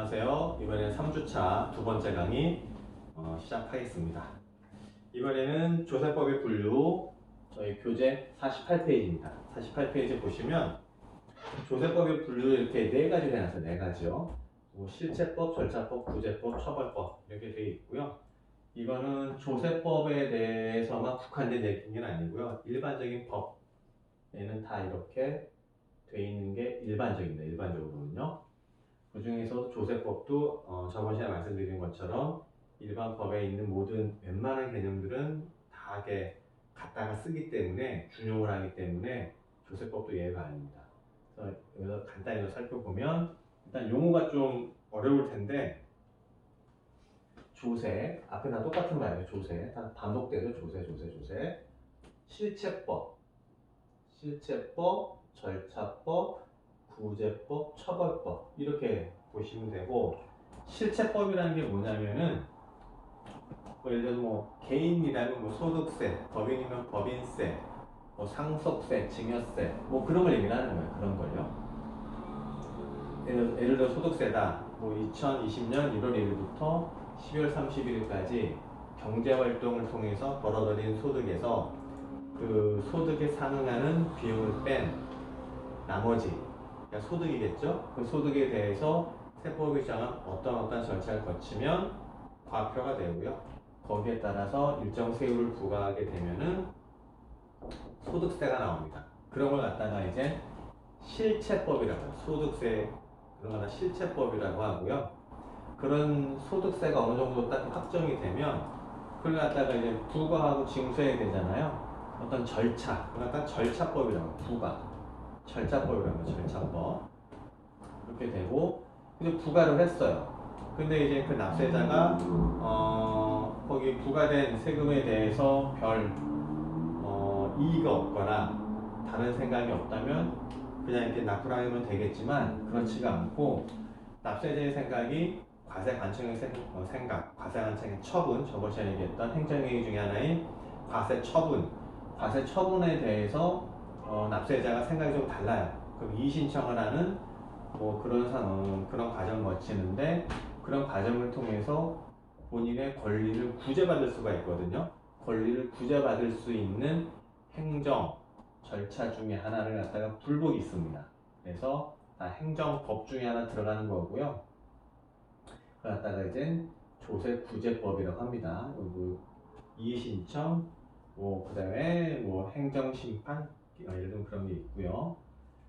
안녕하세요. 이번에는 3주차 두 번째 강의 시작하겠습니다. 이번에는 조세법의 분류 저희 교재 48페이지입니다. 48페이지 보시면 조세법의 분류 이렇게 네 가지로 해놨어요. 네 가지요. 실체법, 절차법, 구제법, 처벌법 이렇게 되어 있고요. 이거는 조세법에 대해서만 국한된 얘기는 아니고요. 일반적인 법에는 다 이렇게 되어 있는 게 일반적입니다. 일반적으로는요. 그 중에서 조세법도 저번 시간에 말씀드린 것처럼 일반 법에 있는 모든 웬만한 개념들은 다 갖다가 쓰기 때문에 준용을 하기 때문에 조세법도 예외가 아닙니다. 그래서 여기서 간단히 살펴보면 일단 용어가 좀 어려울 텐데 조세, 앞에 다 똑같은 말이에요. 조세, 다 반복돼서 조세. 실체법, 절차법, 구제법, 처벌법 이렇게 보시면 되고, 실체법이라는 게 뭐냐면은 예를 들어서 개인이라면 소득세, 법인이면 법인세, 상속세, 증여세 그런 걸 얘기를 하는 거예요. 그런 걸요. 예를 들어 소득세다. 2020년 1월 1일부터 12월 31일까지 경제활동을 통해서 벌어들인 소득에서 그 소득에 상응하는 비용을 뺀 나머지, 그러니까 소득이겠죠? 그 소득에 대해서 세법이 정한 어떤 절차를 거치면 과표가 되고요. 거기에 따라서 일정 세율을 부과하게 되면은 소득세가 나옵니다. 그런 걸 갖다가 이제 실체법이라고 해요. 소득세 그런 거 다 실체법이라고 하고요. 그런 소득세가 어느 정도 딱 확정이 되면 그걸 갖다가 이제 부과하고 징수해야 되잖아요. 어떤 절차, 그걸 갖다 절차법이라고 해요. 절차법이라고 해요. 절차법. 이렇게 되고 이제 부과를 했어요. 근데 이제 그 납세자가 거기 부과된 세금에 대해서 별 이의가 없거나 다른 생각이 없다면 그냥 이렇게 납부를 하면 되겠지만 그렇지가 않고, 납세자의 생각이 과세관청의 과세관청의 처분, 저번 시간에 얘기했던 행정행위 중에 하나인 과세 처분에 대해서 납세자가 생각이 좀 달라요. 그럼 이의신청을 하는 그런 과정을 거치는데, 그런 과정을 통해서 본인의 권리를 구제받을 수가 있거든요. 권리를 구제받을 수 있는 행정 절차 중에 하나를 갖다가 불복이 있습니다. 그래서 다 행정법 중에 하나 들어가는 거고요. 그걸 갖다가 이제 조세구제법이라고 합니다. 이의신청, 그 다음에 행정심판, 예를 들면 그런 게 있고요.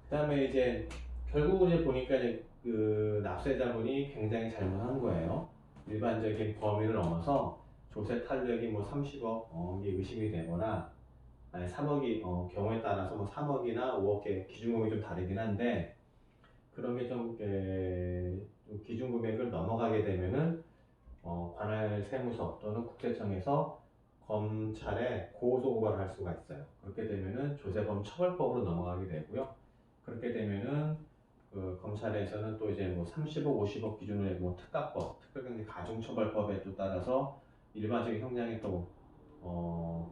그 다음에 이제 결국 이제 보니까 그 납세자분이 굉장히 잘못한 거예요. 일반적인 범위를 넘어서 조세 탄력이 30억이 의심이 되거나, 아니 3억이 경우에 따라서 3억이나 5억의 기준금액이 좀 다르긴 한데, 그런 게 좀 기준금액을 넘어가게 되면은 관할 세무서 또는 국세청에서 검찰에 고소고발을 할 수가 있어요. 그렇게 되면은 조세범 처벌법으로 넘어가게 되고요. 그렇게 되면은 그 검찰에서는 또 이제 30억, 50억 기준으로 특가법, 특별경제 가중처벌법에 또 따라서 일반적인 형량에 또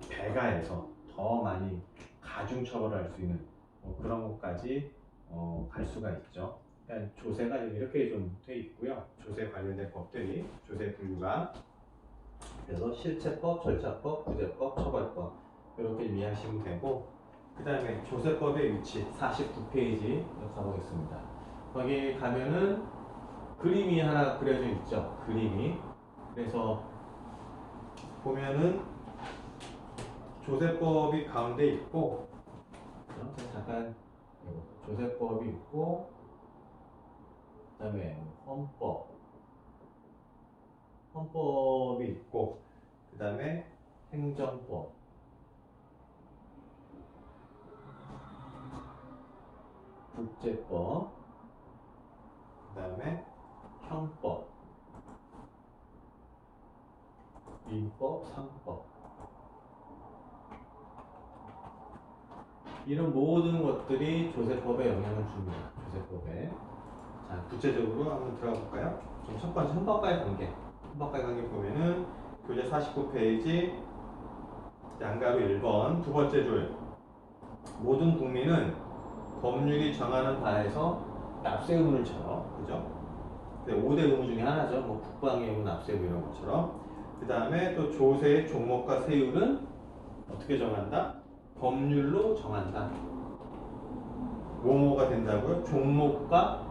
배가해서 더 많이 가중처벌을 할 수 있는 그런 것까지 갈 수가 있죠. 그러니까 조세가 이렇게 좀 돼 있고요. 조세 관련된 법들이, 조세 분류가. 그래서 실체법, 절차법, 구제법, 처벌법 이렇게 이해하시면 되고, 그 다음에 조세법의 위치 49페이지 가보겠습니다. 거기 가면은 그림이 하나 그려져 있죠. 그림이. 그래서 보면은 조세법이 가운데 있고, 잠깐 조세법이 있고, 그 다음에 헌법이 있고, 그 다음에 행정법, 국제법, 그 다음에 형법, 민법, 상법, 이런 모든 것들이 조세법에 영향을 줍니다. 조세법에. 자, 구체적으로 한번 들어가 볼까요? 첫 번째 헌법과의 관계. 헌법과의 관계 보면은 교재 49페이지 양가로 1번 두 번째 줄. 모든 국민은 법률이 정하는 바에서 납세 의무를 져요. 그죠? 5대 의무 중에 하나죠. 뭐 국방의 의무, 납세의무 이런 것처럼. 그 다음에 또 조세의 종목과 세율은 어떻게 정한다? 법률로 정한다. 뭐뭐가 된다고요? 종목과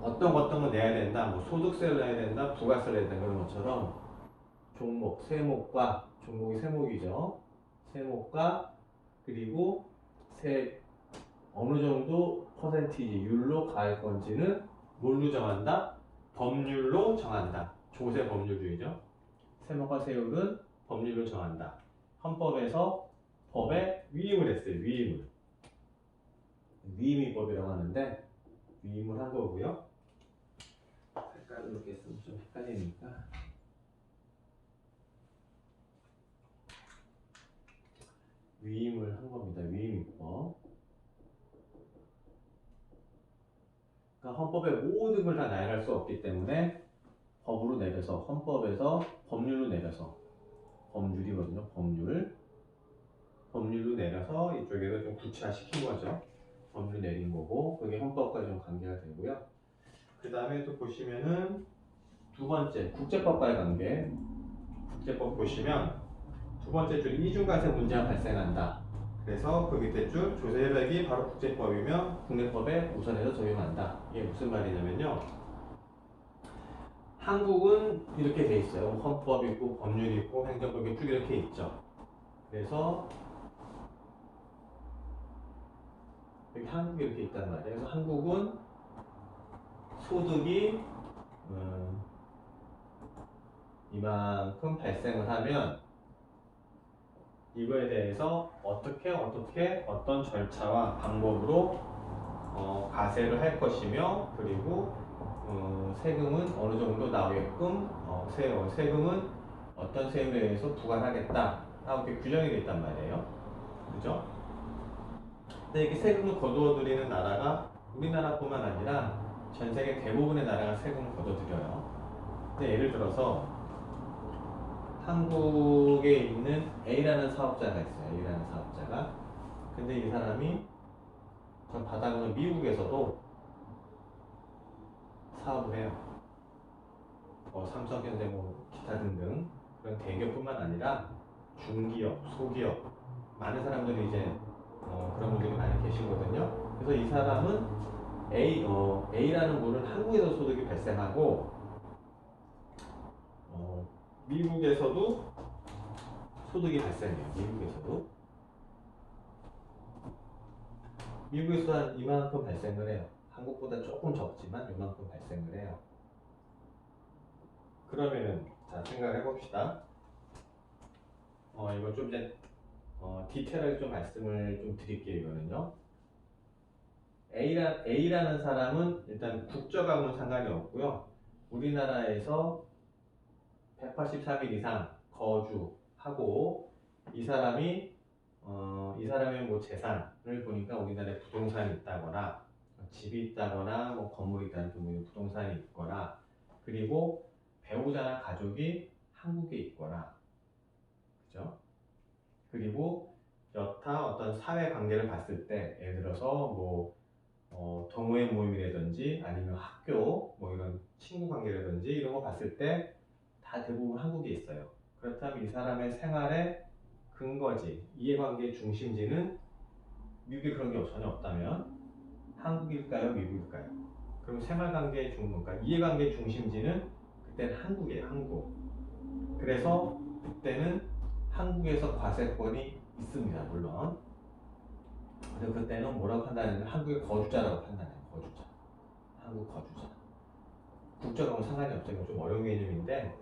어떤 거 내야 된다. 뭐 소득세를 내야 된다, 부가세를 내야 된다 그런 것처럼 종목, 세목과 종목이 세목이죠. 세목과 그리고 어느 정도 퍼센티지율로 가할 건지는 뭘로 정한다? 법률로 정한다. 조세 법률주의죠. 세목과 세율은 법률로 정한다. 헌법에서 법에 위임을 했어요. 위임위법이라고 하는데 위임을 한 거고요. 색깔을 이렇게 쓰면 좀 헷갈리니까 위임을 한 겁니다. 위임위법. 그러니까 헌법의 모든 걸 다 나열할 수 없기 때문에 법으로 내려서 헌법에서 법률로 내려서 법률이거든요. 법률로 내려서 이쪽에서 좀 구체화시킨 거죠. 법률 내린 거고 그게 헌법과 좀 관계가 되고요. 그 다음에 또 보시면은 두 번째 국제법과의 관계. 국제법 보시면 두 번째 줄 이중과세 문제가 발생한다. 그래서 그 밑에 줄 조세 혈액이 바로 국제법이며 국내법에 우선해서 적용한다. 이게 무슨 말이냐면요. 한국은 이렇게 돼 있어요. 헌법 있고 법률 있고 행정법이 쭉 이렇게 있죠. 그래서 여기 한국이 이렇게 있단 말이에요. 그래서 한국은 소득이 이만큼 발생을 하면 이거에 대해서 어떻게 어떤 절차와 방법으로 과세를 할 것이며 그리고 세금은 어느 정도 나오게끔 세금은 어떤 세율에 의해서 부과하겠다 하고 이렇게 규정이 되어 있단 말이에요. 그죠? 근데 이렇게 세금을 거두어들이는 나라가 우리나라뿐만 아니라 전 세계 대부분의 나라가 세금을 거둬들여요. 근데 예를 들어서 한국에 있는 A라는 사업자가 있어요. A라는 사업자가. 근데 이 사람이 전 받아보는 미국에서도 사업을 해요. 삼성, 현대, 뭐 기타 등등 그런 대기업뿐만 아니라 중기업, 소기업 많은 사람들이 이제 그런 분들이 많이 계시거든요. 그래서 이 사람은 A라는 분은 한국에서 소득이 발생하고 미국에서도 소득이 발생해요. 미국에서도 한 이만큼 발생을 해요. 한국보다 조금 적지만 이만큼 발생을 해요. 그러면은 자 생각을 해봅시다. 이거 좀 이제 디테일하게 좀 말씀을 좀 드릴게요. 이거는요. A라는 사람은 일단 국적하고는 상관이 없고요. 우리나라에서 183일 이상 거주하고 이 사람의 뭐 재산을 보니까 우리나라에 부동산이 있다거나 집이 있다거나 뭐 건물이 있다는 등 부동산이 있거나 그리고 배우자나 가족이 한국에 있거나 그죠? 그리고 여타 어떤 사회 관계를 봤을 때 예를 들어서 뭐 동호회 모임이라든지 아니면 학교 뭐 이런 친구 관계라든지 이런 거 봤을 때 다 대부분 한국에 있어요. 그렇다면 이 사람의 생활의 근거지, 이해관계의 중심지는 미국에 그런 게 전혀 없다면 한국일까요? 미국일까요? 그럼 생활관계의 그러니까 이해관계의 중심지는 그때는 한국이에요. 한국. 그래서 그때는 한국에서 과세권이 있습니다. 물론. 그래서 그때는 뭐라고 판단하냐면 한국의 거주자라고 판단해요. 거주자. 한국 거주자. 국적하고 상관이 없어요. 좀 어려운 개념인데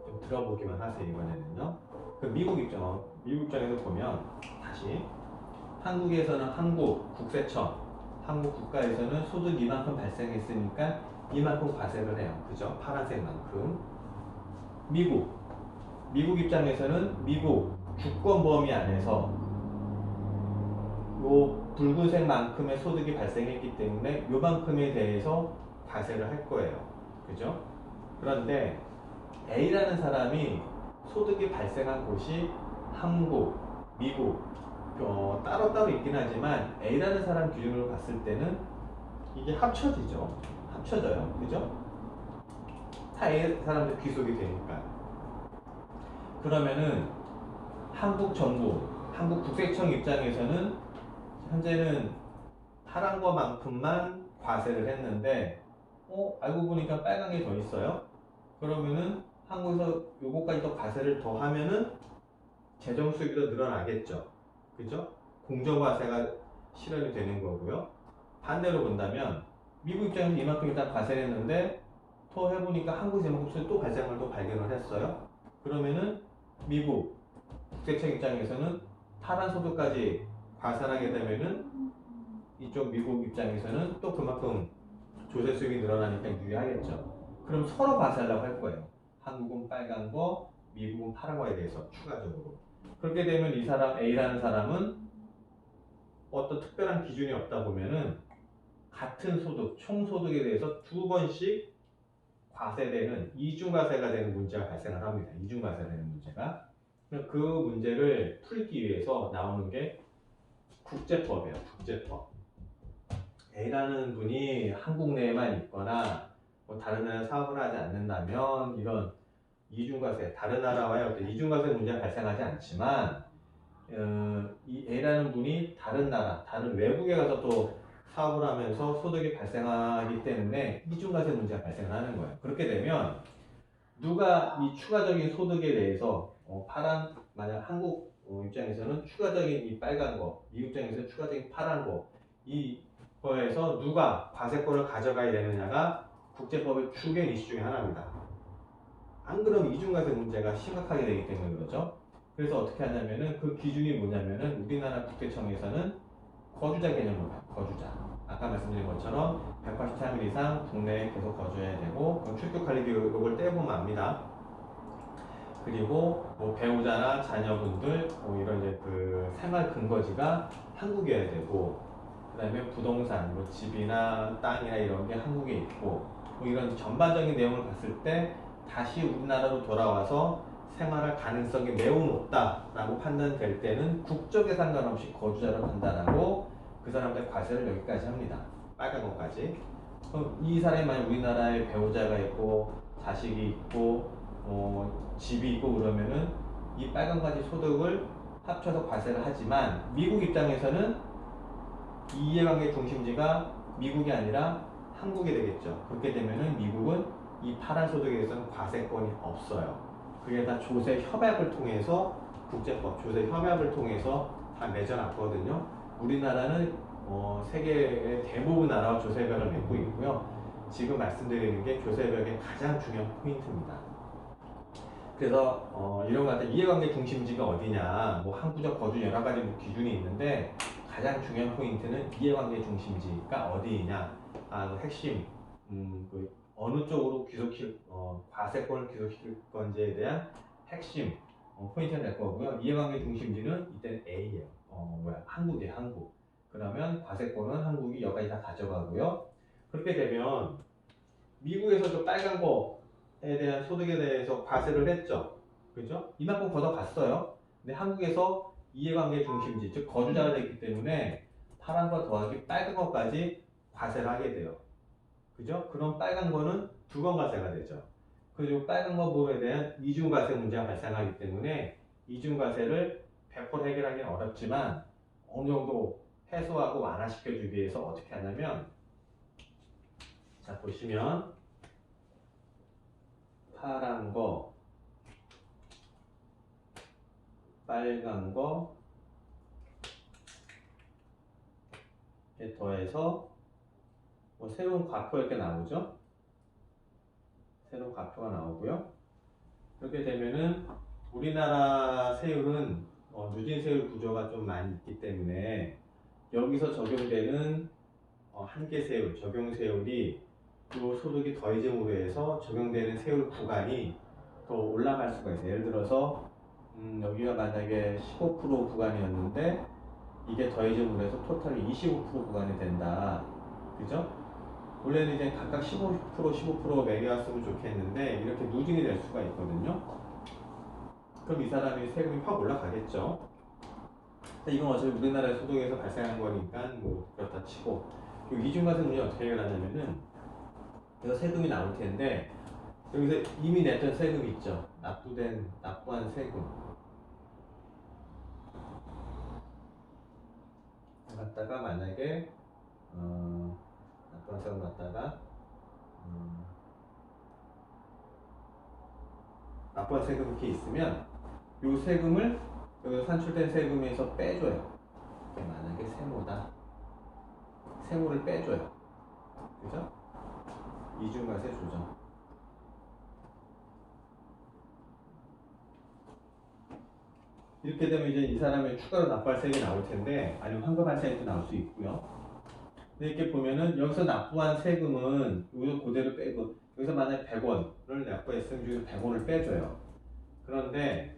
좀 들어보기만 하세요. 이번에는요. 그 미국 입장에서 보면 다시 한국에서는 한국 국세청, 한국 국가에서는 소득 이만큼 발생했으니까 이만큼 과세를 해요. 그죠? 파란색만큼. 미국 입장에서는 미국 주권 범위 안에서 요 붉은색만큼의 소득이 발생했기 때문에 요만큼에 대해서 과세를 할 거예요. 그죠? 그런데 A라는 사람이 소득이 발생한 곳이 한국, 미국 따로따로 있긴 하지만 A라는 사람 기준으로 봤을 때는 이게 합쳐져요. 그죠? 다 A 사람들 귀속이 되니까. 그러면은 한국 정부, 한국 국세청 입장에서는 현재는 파란 거만큼만 과세를 했는데 알고 보니까 빨간 게 더 있어요. 그러면은 한국에서 요거까지 더 과세를 더 하면은 재정 수입이 더 늘어나겠죠. 그죠? 공정과세가 실현이 되는 거고요. 반대로 본다면 미국 입장에서 이만큼 일단 과세를 했는데 더 해보니까 한국에서 이만큼 또 발생을 또 발견을 했어요. 그러면은 미국 국세청 입장에서는 파란 소득까지 과세하게 되면은 이쪽 미국 입장에서는 또 그만큼 조세 수입이 늘어나니까 유리하겠죠. 그럼 서로 과세하려고 할 거예요. 한국은 빨간 거, 미국은 파란 거에 대해서 추가적으로. 그렇게 되면 이 사람 A라는 사람은 어떤 특별한 기준이 없다 보면은 같은 소득, 총소득에 대해서 두 번씩 과세되는 이중과세가 되는 문제가 발생을 합니다. 이중과세가 되는 문제가. 그 문제를 풀기 위해서 나오는 게 국제법이에요. 국제법. A라는 분이 한국 내에만 있거나 뭐 다른 나라에 사업을 하지 않는다면 이런 이중과세, 다른 나라와의 어떤 이중과세 문제가 발생하지 않지만 이 A라는 분이 다른 나라, 다른 외국에 가서 또 사업을 하면서 소득이 발생하기 때문에 이중과세 문제가 발생을 하는 거예요. 그렇게 되면 누가 이 추가적인 소득에 대해서 파란, 만약 한국 입장에서는 추가적인 이 빨간 거, 미국 입장에서는 추가적인 파란 거, 이거에서 누가 과세권을 가져가야 되느냐가 국제법의 주된 이슈 중에 하나입니다. 안 그러면 이중과세 문제가 심각하게 되기 때문에 그러죠. 그래서 어떻게 하냐면은 그 기준이 뭐냐면은 우리나라 국세청에서는 거주자 개념으로 봐요. 거주자. 아까 말씀드린 것처럼 183일 이상 국내에 계속 거주해야 되고 출국 관리 기록을 떼보면 압니다. 그리고 뭐 배우자나 자녀분들 이런 이제 그 생활 근거지가 한국이어야 되고 그다음에 부동산, 뭐 집이나 땅이나 이런 게 한국에 있고 뭐 이런 전반적인 내용을 봤을 때 다시 우리나라로 돌아와서 생활할 가능성이 매우 높다라고 판단될 때는 국적에 상관없이 거주자로 판단하고 그 사람들 과세를 여기까지 합니다. 빨간 것까지. 그럼 이 사람이 만약 우리나라에 배우자가 있고 자식이 있고 집이 있고 그러면은 이 빨간 가지 소득을 합쳐서 과세를 하지만 미국 입장에서는 이 이해관계 중심지가 미국이 아니라 한국이 되겠죠. 그렇게 되면은 미국은 이 파란 소득에 대해서는 과세권이 없어요. 그게 다 조세 협약을 통해서 국제법 조세 협약을 통해서 다 맺어놨거든요. 우리나라는 세계의 대부분 나라와 조세 협약을 맺고 있고요. 지금 말씀드리는 게 조세 협약의 가장 중요한 포인트입니다. 그래서 이런 것 같은 이해관계 중심지가 어디냐, 뭐 항구적 거주 여러 가지 기준이 있는데 가장 중요한 포인트는 이해관계 중심지가 어디냐, 그 핵심, 그 어느 쪽으로 과세권을 귀속시킬 건지에 대한 핵심 포인트가 될 거고요. 이해관계 중심지는 이때는 A예요. 한국이에요, 한국. 그러면 과세권은 한국이 여기까지 다 가져가고요. 그렇게 되면 미국에서 저 빨간 거에 대한 소득에 대해서 과세를 했죠. 그죠? 이만큼 걷어갔어요. 근데 한국에서 이해관계 중심지, 즉 거주자가 됐기 때문에 파란 거 더하기 빨간 거까지 과세를 하게 돼요. 그죠? 그럼 빨간 거는 두 번 과세가 되죠. 그리고 빨간 거 부분에 대한 이중과세 문제가 발생하기 때문에 이중과세를 100% 해결하기는 어렵지만 어느 정도 해소하고 완화시켜주기 위해서 어떻게 하냐면, 자 보시면 파란 거, 빨간 거 이렇게 더해서 뭐 새로운 과표 이렇게 나오죠. 새로운 과표가 나오고요. 이렇게 되면은 우리나라 세율은 누진 세율 구조가 좀 많이 있기 때문에 여기서 적용되는 한계 세율, 적용 세율이 또 소득이 더해짐으로 해서 적용되는 세율 구간이 더 올라갈 수가 있어요. 예를 들어서 여기가 만약에 15% 구간이었는데 이게 더해짐으로 해서 토탈이 25% 구간이 된다. 그죠? 원래는 이제 각각 15% 매겨왔으면 좋겠는데 이렇게 누진이 될 수가 있거든요. 그럼 이 사람이 세금이 확 올라가겠죠. 이건 어차피 우리나라 소득에서 발생한 거니까 뭐 그렇다 치고, 이중과세 문제 어떻게 해결하냐면은 그래서 세금이 나올 텐데 여기서 이미 냈던 세금 있죠. 납부한 세금. 갖다가 만약에 납부한 세금 갖다가 납부한 세금 이렇게 있으면 이 세금을 여기서 산출된 세금에서 빼줘요. 만약에 세모다. 세모를 빼줘요. 그죠? 이중과세 조정. 이렇게 되면 이제 이 사람의 추가로 납부할 세금이 나올 텐데, 아니면 환급한 세금도 나올 수 있고요. 근데 이렇게 보면은 여기서 납부한 세금은 여기서 그대로 빼고, 여기서 만약에 100원을 납부했으면 여기서 100원을 빼줘요. 그런데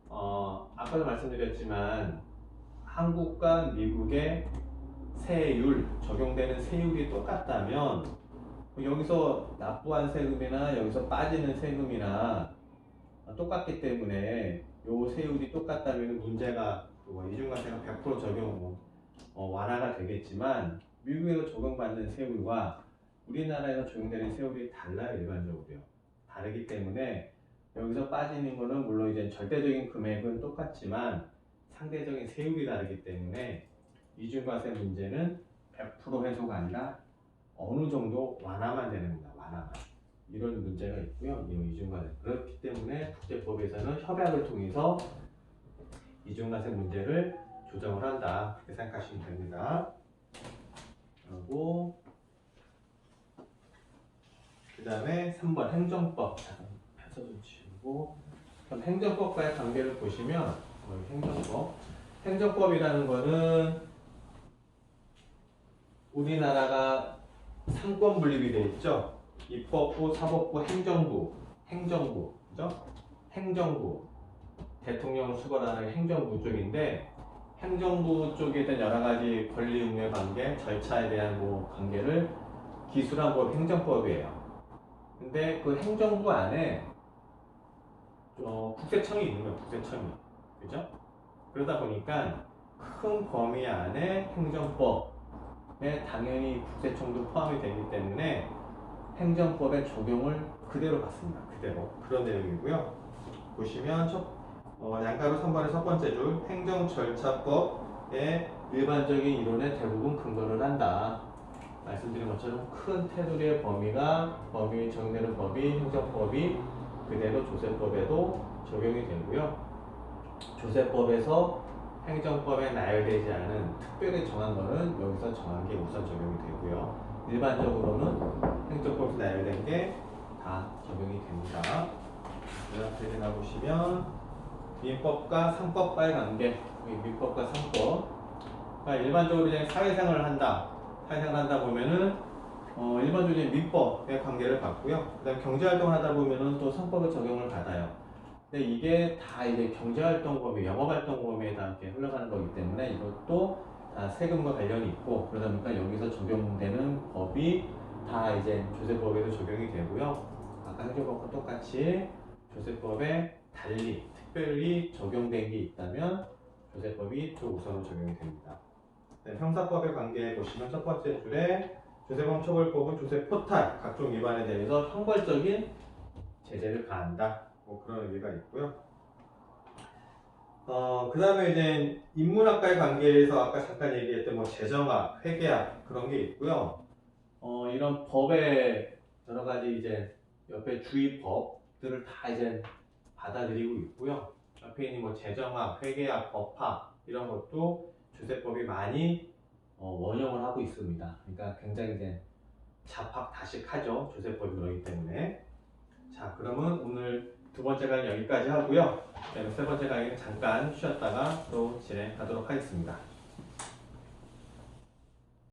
아까도 말씀드렸지만 한국과 미국의 세율, 적용되는 세율이 똑같다면 여기서 납부한 세금이나 여기서 빠지는 세금이나 똑같기 때문에 요 세율이 똑같다면 문제가 이중과세가 100% 적용 완화가 되겠지만 미국에서 적용받는 세율과 우리나라에서 적용되는 세율이 달라요. 일반적으로요. 다르기 때문에 여기서 빠지는 거는 물론 이제 절대적인 금액은 똑같지만 상대적인 세율이 다르기 때문에 이중과세 문제는 100% 해소가 아니라 어느 정도 완화만 되는 겁니다. 완화만. 이런 문제가 있고요. 이중과세. 그렇기 때문에 국제법에서는 협약을 통해서 이중과세 문제를 조정을 한다. 그렇게 생각하시면 됩니다. 그리고 그 다음에 3번 행정법. 펴서 좀 지우고. 그럼 행정법과의 관계를 보시면 행정법이라는 거는 우리나라가 3권 분립이 되어 있죠. 입법부, 사법부, 행정부, 그죠? 행정부, 대통령을 수반하는 행정부 쪽인데 행정부 쪽에 대한 여러 가지 권리 의무의 관계, 절차에 대한 관계를 기술한 법 행정법이에요. 근데 그 행정부 안에 국세청이 있는 거예요. 국세청이, 그죠? 그러다 보니까 큰 범위 안에 행정법에 당연히 국세청도 포함이 되기 때문에 행정법의 적용을 그대로 받습니다. 그대로. 그런 내용이고요. 보시면 양가로 3번의 첫 번째 줄 행정절차법의 일반적인 이론에 대부분 근거를 한다. 말씀드린 것처럼 큰 테두리의 범위 적용되는 법이 행정법이 그대로 조세법에도 적용이 되고요. 조세법에서 행정법에 나열되지 않은 특별히 정한 거는 여기서 정한 게 우선 적용이 되고요. 일반적으로는 행정법에서 나열된 게 다 적용이 됩니다. 그래서 가보시면 민법과 상법과의 관계, 민법과 상법. 그러니까 일반적으로 이제 사회생활을 한다 보면은 일반적으로 이제 민법의 관계를 받고요. 그다음 경제활동을 하다 보면은 또 상법의 적용을 받아요. 근데 이게 다 이제 경제활동범위, 영업활동범위에 다 이렇게 흘러가는 거기 때문에 이것도 다 세금과 관련이 있고 그러다 보니까 여기서 적용되는 법이 다 이제 조세법에도 적용이 되고요. 아까 행정법과 똑같이 조세법에 달리 특별히 적용된 게 있다면 조세법이 또 우선으로 적용이 됩니다. 네, 형사법의 관계에 보시면 첫 번째 줄에 조세범 처벌법은 조세 포탈 각종 위반에 대해서 형벌적인 제재를 가한다. 그런 의미가 있고요. 그 다음에 이제 인문학과의 관계에서 아까 잠깐 얘기했던 재정학, 회계학 그런 게 있고요. 이런 법의 여러 가지 이제 옆에 주의 법들을 다 이제 받아들이고 있고요. 옆에 있는 재정학, 회계학, 법학 이런 것도 조세법이 많이 원형을 하고 있습니다. 그러니까 굉장히 이제 잡학다식하죠. 조세법이 그러기 때문에. 자, 그러면 오늘 두 번째 강의 여기까지 하고요. 세 번째 강의는 잠깐 쉬었다가 또 진행하도록 하겠습니다.